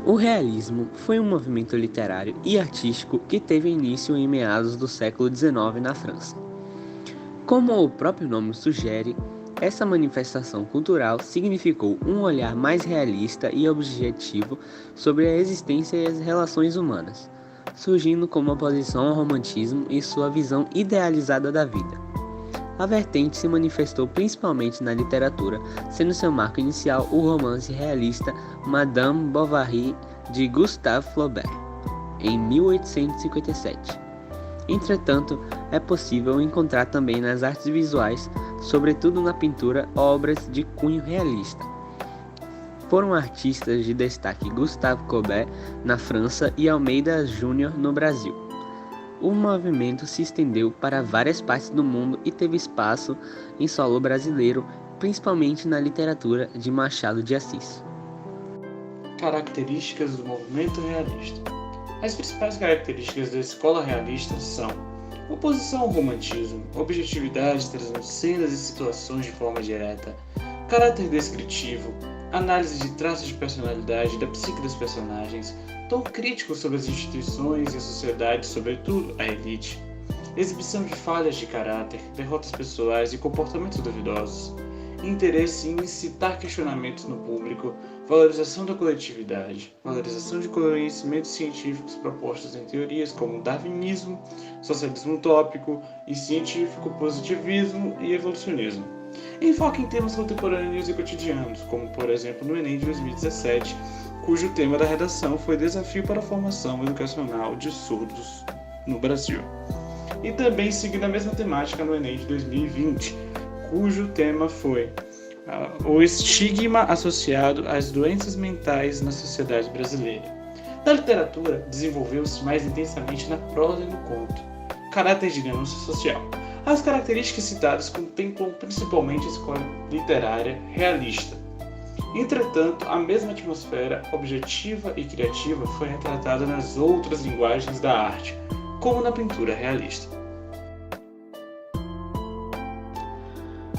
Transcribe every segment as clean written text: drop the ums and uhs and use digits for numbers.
O realismo foi um movimento literário e artístico que teve início em meados do século XIX na França. Como o próprio nome sugere, essa manifestação cultural significou um olhar mais realista e objetivo sobre a existência e as relações humanas, surgindo como oposição ao romantismo e sua visão idealizada da vida. A vertente se manifestou principalmente na literatura, sendo seu marco inicial o romance realista Madame Bovary de Gustave Flaubert, em 1857. Entretanto, é possível encontrar também nas artes visuais, sobretudo na pintura, obras de cunho realista. Foram artistas de destaque Gustave Courbet na França e Almeida Júnior no Brasil. O movimento se estendeu para várias partes do mundo e teve espaço em solo brasileiro, principalmente na literatura de Machado de Assis. Características do movimento realista. As principais características da escola realista são oposição ao romantismo, objetividade trazendo cenas e situações de forma direta, caráter descritivo, análise de traços de personalidade da psique dos personagens, tom crítico sobre as instituições e a sociedade, sobretudo a elite, exibição de falhas de caráter, derrotas pessoais e comportamentos duvidosos, interesse em incitar questionamentos no público, valorização da coletividade, valorização de conhecimentos científicos propostos em teorias como darwinismo, socialismo utópico e científico, positivismo e evolucionismo. Enfoque em temas contemporâneos e cotidianos, como por exemplo no Enem de 2017, cujo tema da redação foi Desafio para a Formação Educacional de Surdos no Brasil. E também seguindo a mesma temática no Enem de 2020, cujo tema foi o estigma associado às doenças mentais na sociedade brasileira. Na literatura, desenvolveu-se mais intensamente na prosa e no conto, caráter de denúncia social. As características citadas contemplam principalmente a escola literária realista. Entretanto, a mesma atmosfera objetiva e criativa foi retratada nas outras linguagens da arte, como na pintura realista.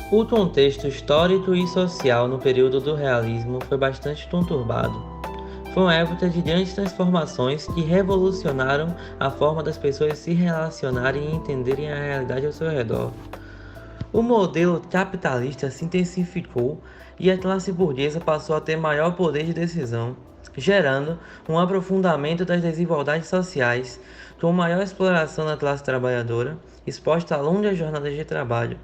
O contexto histórico e social no período do realismo foi bastante conturbado. Foi uma época de grandes transformações que revolucionaram a forma das pessoas se relacionarem e entenderem a realidade ao seu redor. O modelo capitalista se intensificou e a classe burguesa passou a ter maior poder de decisão, gerando um aprofundamento das desigualdades sociais, com maior exploração da classe trabalhadora, exposta a longas jornadas de trabalho.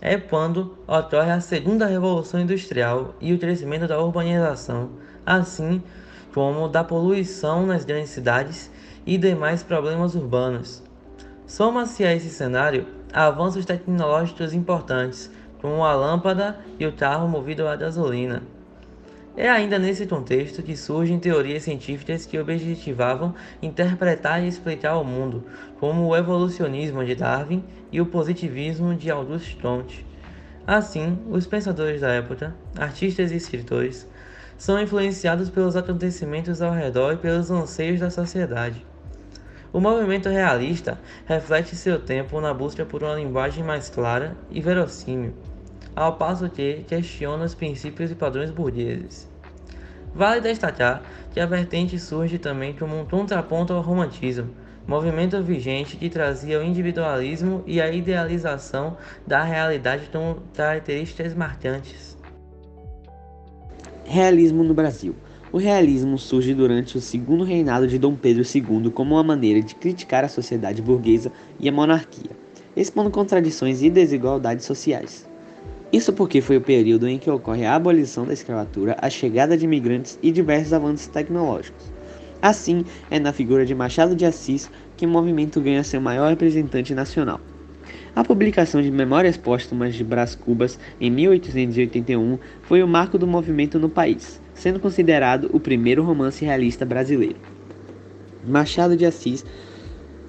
É quando ocorre a segunda revolução industrial e o crescimento da urbanização, assim como da poluição nas grandes cidades e demais problemas urbanos. Soma-se a esse cenário avanços tecnológicos importantes, como a lâmpada e o carro movido a gasolina. É ainda nesse contexto que surgem teorias científicas que objetivavam interpretar e explicar o mundo, como o evolucionismo de Darwin e o positivismo de Auguste Comte. Assim, os pensadores da época, artistas e escritores, são influenciados pelos acontecimentos ao redor e pelos anseios da sociedade. O movimento realista reflete seu tempo na busca por uma linguagem mais clara e verossímil, ao passo que questiona os princípios e padrões burgueses. Vale destacar que a vertente surge também como um contraponto ao romantismo, movimento vigente que trazia o individualismo e a idealização da realidade como características marcantes. Realismo no Brasil. O realismo surge durante o segundo reinado de Dom Pedro II como uma maneira de criticar a sociedade burguesa e a monarquia, expondo contradições e desigualdades sociais. Isso porque foi o período em que ocorre a abolição da escravatura, a chegada de imigrantes e diversos avanços tecnológicos. Assim, é na figura de Machado de Assis que o movimento ganha seu maior representante nacional. A publicação de Memórias Póstumas de Brás Cubas, em 1881, foi o marco do movimento no país, sendo considerado o primeiro romance realista brasileiro. Machado de Assis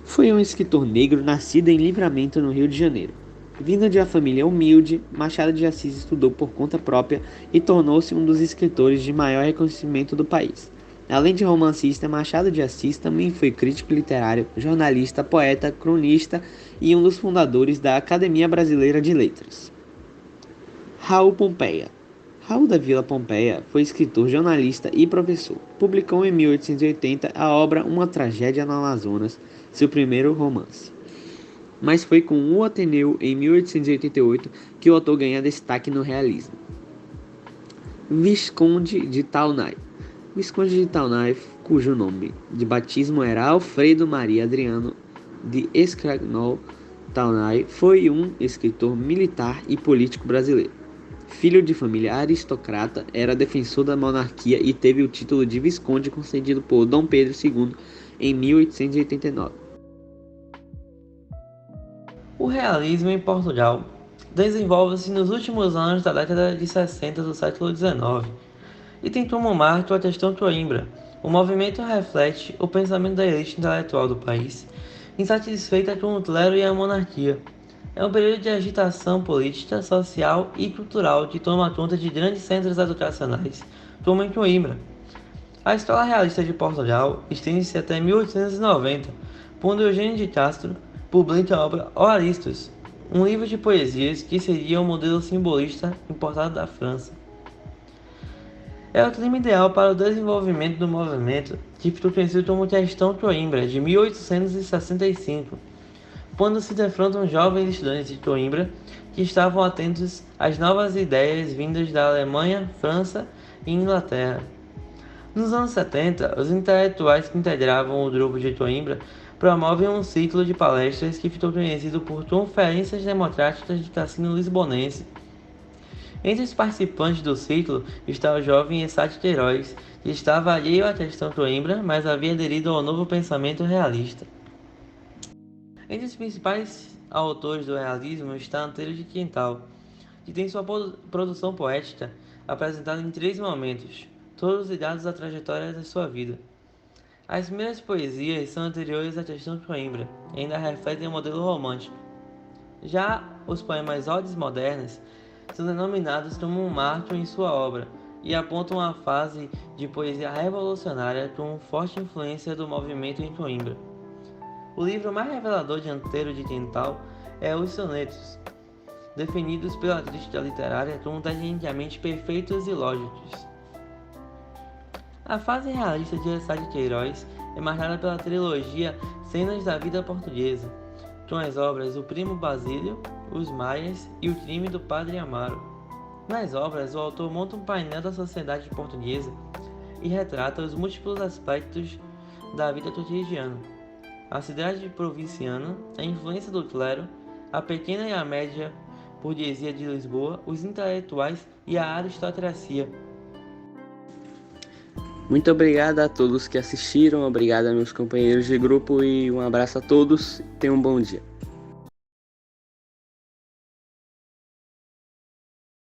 foi um escritor negro nascido em Livramento, no Rio de Janeiro. Vindo de uma família humilde, Machado de Assis estudou por conta própria e tornou-se um dos escritores de maior reconhecimento do país. Além de romancista, Machado de Assis também foi crítico literário, jornalista, poeta, cronista e um dos fundadores da Academia Brasileira de Letras. Raul Pompeia. Raul da Vila Pompeia foi escritor, jornalista e professor. Publicou em 1880 a obra Uma Tragédia no Amazonas, seu primeiro romance. Mas foi com o Ateneu, em 1888, que o autor ganha destaque no realismo. Visconde de Taunay. Visconde de Taunay, cujo nome de batismo era Alfredo Maria Adriano de Escragnol-Taunay, foi um escritor militar e político brasileiro. Filho de família aristocrata, era defensor da monarquia e teve o título de Visconde concedido por Dom Pedro II em 1889. O realismo em Portugal desenvolve-se nos últimos anos da década de 60 do século XIX e tem como marco a questão Coimbra. O movimento reflete o pensamento da elite intelectual do país, insatisfeita com o clero e a monarquia. É um período de agitação política, social e cultural que toma conta de grandes centros educacionais, como em Coimbra. A escola realista de Portugal estende-se até 1890, quando Eugênio de Castro publica a obra Oaristos, um livro de poesias que seria um modelo simbolista importado da França. É o clima ideal para o desenvolvimento do movimento, que ficou conhecido como Questão Coimbra, de 1865, quando se defrontam jovens estudantes de Coimbra que estavam atentos às novas ideias vindas da Alemanha, França e Inglaterra. Nos anos 70, os intelectuais que integravam o grupo de Coimbra promovem um ciclo de palestras que ficou conhecido por Conferências Democráticas de Cassino Lisbonense. Entre os participantes do ciclo está o jovem Essaque Queiroz, que estava alheio à questão Coimbra, mas havia aderido ao novo pensamento realista. Entre os principais autores do realismo está Anteiro de Quintal, que tem sua produção poética apresentada em 3 momentos, todos ligados à trajetória da sua vida. As primeiras poesias são anteriores à questão Coimbra e ainda refletem o modelo romântico. Já os poemas odes modernas são denominados como um marco em sua obra e apontam a fase de poesia revolucionária com forte influência do movimento em Coimbra. O livro mais revelador de Anteiro de Quintal é Os Sonetos, definidos pela crítica literária como tecnicamente perfeitos e lógicos. A fase realista de Essaque Queiroz é marcada pela trilogia Cenas da Vida Portuguesa, com as obras O Primo Basílio, Os Maias e O Crime do Padre Amaro. Nas obras, o autor monta um painel da sociedade portuguesa e retrata os múltiplos aspectos da vida cotidiana. A cidade provinciana, a influência do clero, a pequena e a média burguesia de Lisboa, os intelectuais e a aristocracia. Muito obrigado a todos que assistiram, obrigado a meus companheiros de grupo e um abraço a todos. Tenham um bom dia.